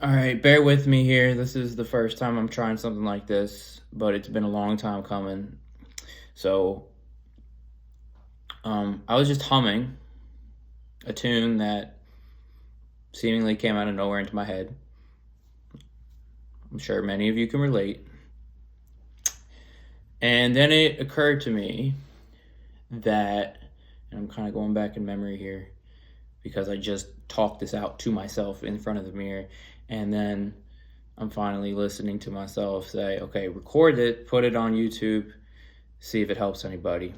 All right, bear with me here. This is the first time I'm trying something like this, but it's been a long time coming. So, I was just humming a tune that seemingly came out of nowhere into my head. I'm sure many of you can relate. And then it occurred to me that, and I'm kind of going back in memory here because I just talked this out to myself in front of the mirror. And then I'm finally listening to myself say, okay, record it, put it on YouTube, see if it helps anybody.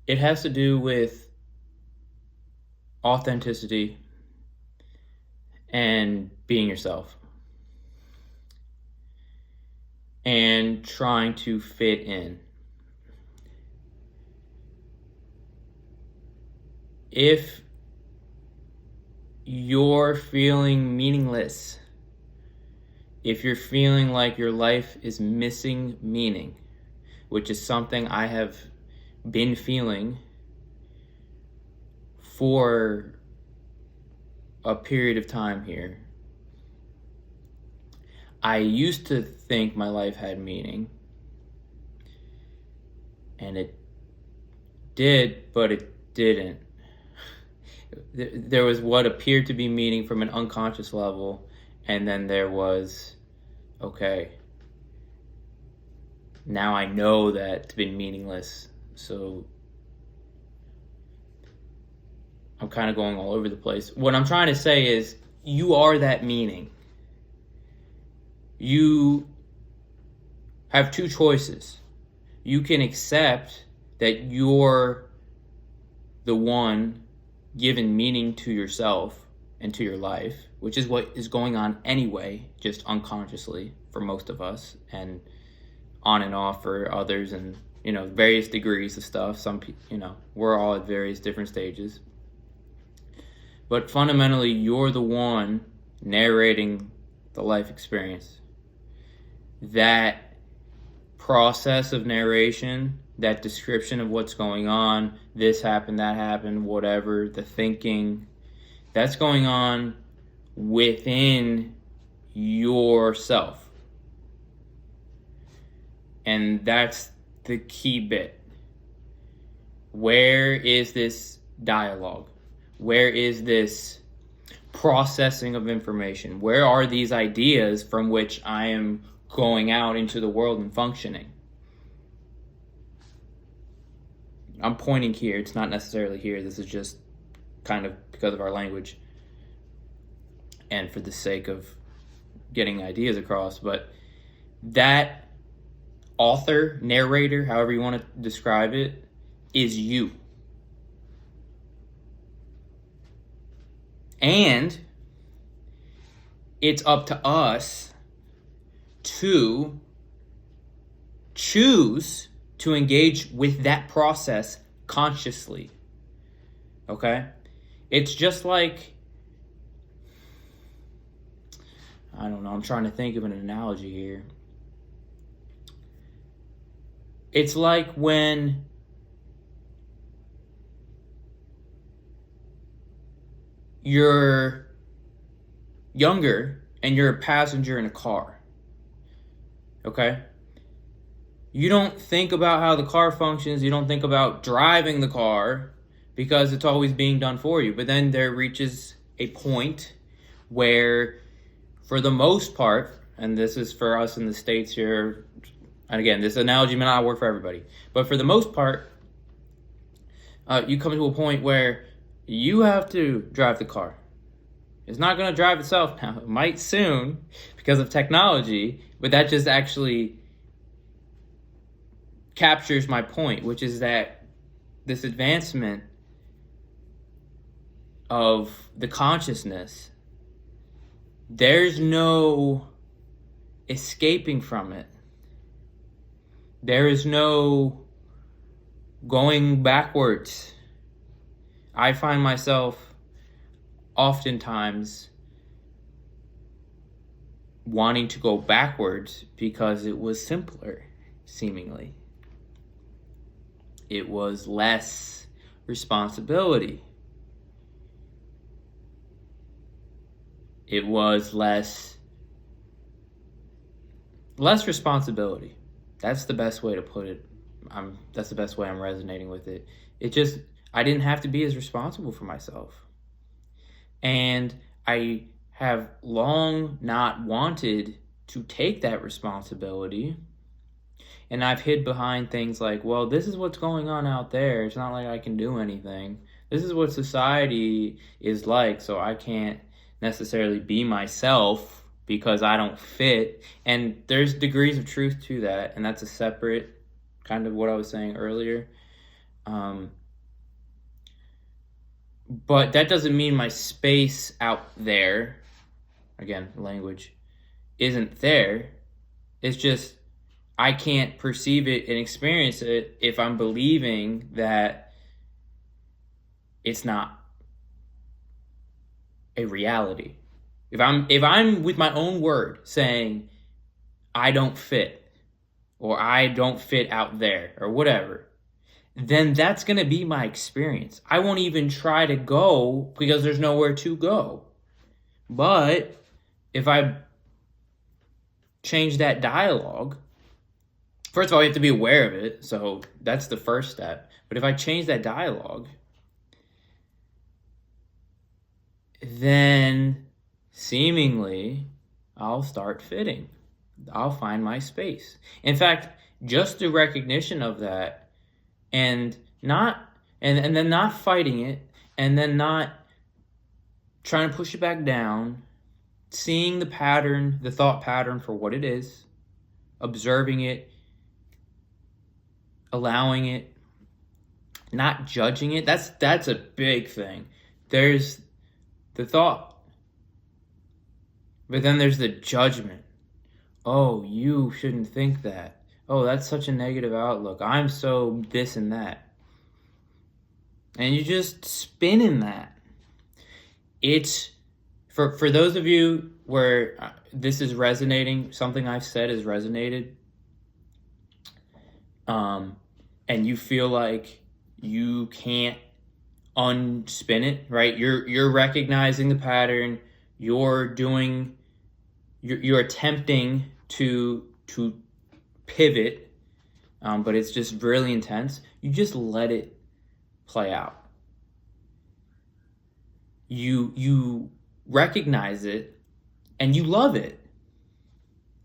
It has to do with authenticity and being yourself and trying to fit in. If you're feeling meaningless, if you're feeling like your life is missing meaning, which is something I have been feeling for a period of time here. I used to think my life had meaning, and it did, but it didn't. There was what appeared to be meaning from an unconscious level, and then there was, okay, now I know that it's been meaningless, so I'm kind of going all over the place. What I'm trying to say is, you are that meaning. You have two choices. You can accept that you're the one given meaning to yourself and to your life, which is what is going on anyway, just unconsciously for most of us, and on and off for others, and various degrees of stuff. Some people, we're all at various different stages. But fundamentally, you're the one narrating the life experience. That process of narration, that description of what's going on, this happened, that happened, whatever, the thinking, that's going on within yourself. And that's the key bit. Where is this dialogue? Where is this processing of information? Where are these ideas from which I am going out into the world and functioning? I'm pointing here. It's not necessarily here. This is just kind of because of our language and for the sake of getting ideas across. But that author, narrator, however you want to describe it, is you. And it's up to us to choose to engage with that process consciously. Okay? It's just like, I don't know, I'm trying to think of an analogy here. It's like when you're younger and you're a passenger in a car. Okay? You don't think about how the car functions. You don't think about driving the car because it's always being done for you. But then there reaches a point where, for the most part, and this is for us in the States here, and again, this analogy may not work for everybody, but for the most part, you come to a point where you have to drive the car. It's not going to drive itself now. It might soon because of technology, but that just actually captures my point, which is that this advancement of the consciousness, there's no escaping from it. There is no going backwards. I find myself oftentimes wanting to go backwards because it was simpler, seemingly. It was less responsibility. it was less responsibility. That's the best way to put it. That's the best way I'm resonating with it. I didn't have to be as responsible for myself. And I have long not wanted to take that responsibility. And I've hid behind things like, well, this is what's going on out there. It's not like I can do anything. This is what society is like, so I can't necessarily be myself because I don't fit. And there's degrees of truth to that, and that's a separate kind of what I was saying earlier. But that doesn't mean my space out there, again, language, isn't there. It's just I can't perceive it and experience it if I'm believing that it's not a reality. If I'm with my own word saying I don't fit, or I don't fit out there, or whatever, then that's going to be my experience. I won't even try to go because there's nowhere to go. But if I change that dialogue, first of all, you have to be aware of it. So that's the first step. But if I change that dialogue, then seemingly I'll start fitting. I'll find my space. In fact, just the recognition of that, and then not fighting it, and then not trying to push it back down, seeing the pattern, the thought pattern for what it is, observing it, allowing it, not judging it. That's a big thing. There's the thought, but then there's the judgment. Oh, you shouldn't think that. Oh, that's such a negative outlook. I'm so this and that. And you just spin in that. It's, for those of you where this is resonating, something I've said has resonated, and you feel like you can't unspin it, right? You're recognizing the pattern. You're attempting to pivot, but it's just really intense. You just let it play out. You recognize it and you love it.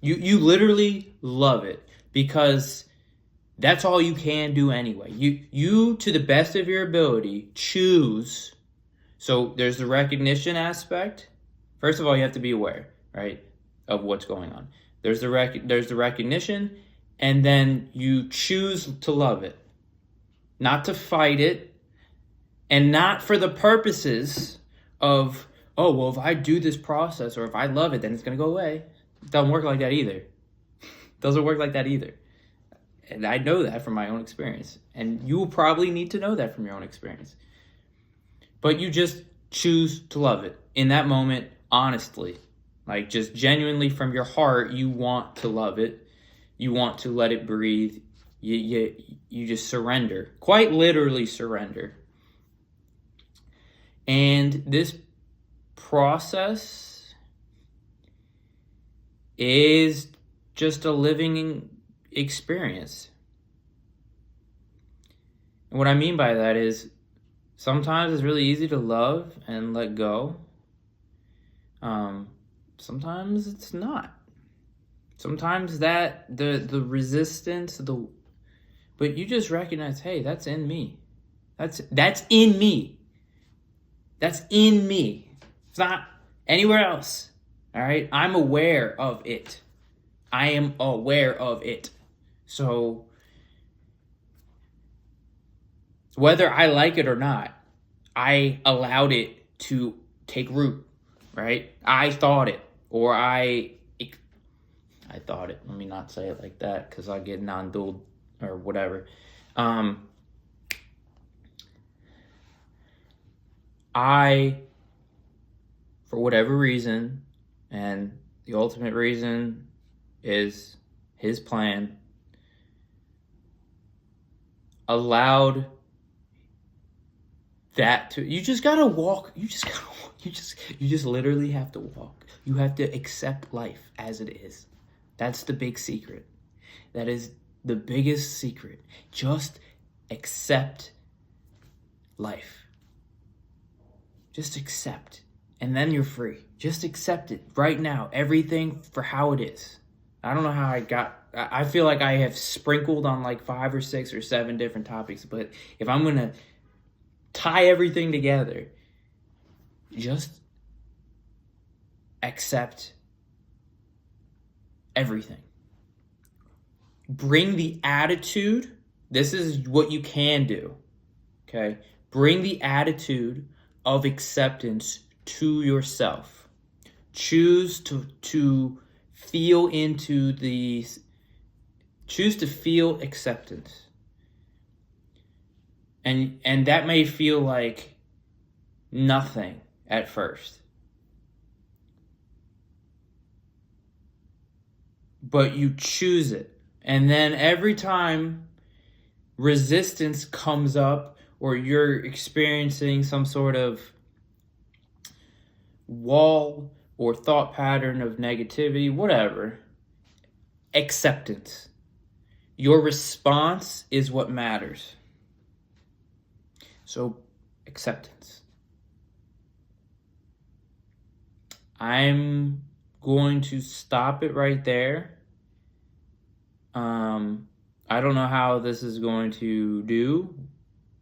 You literally love it, because that's all you can do anyway. You to the best of your ability choose. So there's the recognition aspect. First of all, you have to be aware, right, of what's going on. There's the recognition, and then you choose to love it, not to fight it, and not for the purposes of, oh, well, if I do this process or if I love it, then it's going to go away. It doesn't work like that either. Doesn't work like that either. And I know that from my own experience. And you will probably need to know that from your own experience. But you just choose to love it in that moment, honestly. Like, just genuinely from your heart, you want to love it. You want to let it breathe. You just surrender. Quite literally surrender. And this process is just a living experience. And what I mean by that is sometimes it's really easy to love and let go. Sometimes it's not. Sometimes that the resistance, but you just recognize, hey, that's in me. That's in me. That's in me. It's not anywhere else. All right? I'm aware of it. I am aware of it. So whether I like it or not, I allowed it to take root, right? I thought it, or I thought it. Let me not say it like that, because I get non-dual or whatever. I, for whatever reason, and the ultimate reason is his plan, allowed that to, you just gotta You just literally have to walk. You have to accept life as it is. That's the big secret. That is the biggest secret. Just accept life. Just accept. And then you're free. Just accept it right now. Everything for how it is. I don't know how I feel like I have sprinkled on like 5 or 6 or 7 different topics, but if I'm going to tie everything together, just accept everything. Bring the attitude. This is what you can do. Okay? Bring the attitude of acceptance to yourself. Choose to feel into these. Choose to feel acceptance. And that may feel like nothing at first. But you choose it. And then every time resistance comes up or you're experiencing some sort of wall or thought pattern of negativity, whatever, acceptance. Your response is what matters. So, acceptance. I'm going to stop it right there. I don't know how this is going to do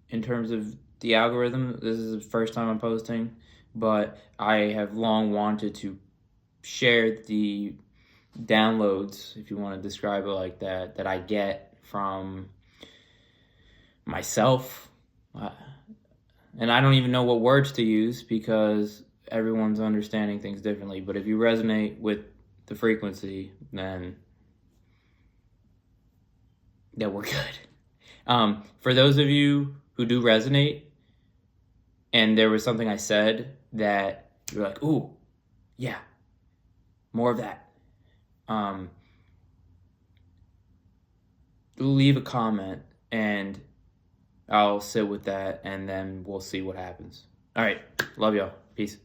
in terms of the algorithm. This is the first time I'm posting, but I have long wanted to share the downloads, if you want to describe it like that, that I get from myself. And I don't even know what words to use because everyone's understanding things differently. But if you resonate with the frequency, then we're good. For those of you who do resonate, and there was something I said that you're like, ooh, yeah, more of that. Leave a comment and I'll sit with that and then we'll see what happens. All right. Love y'all. Peace.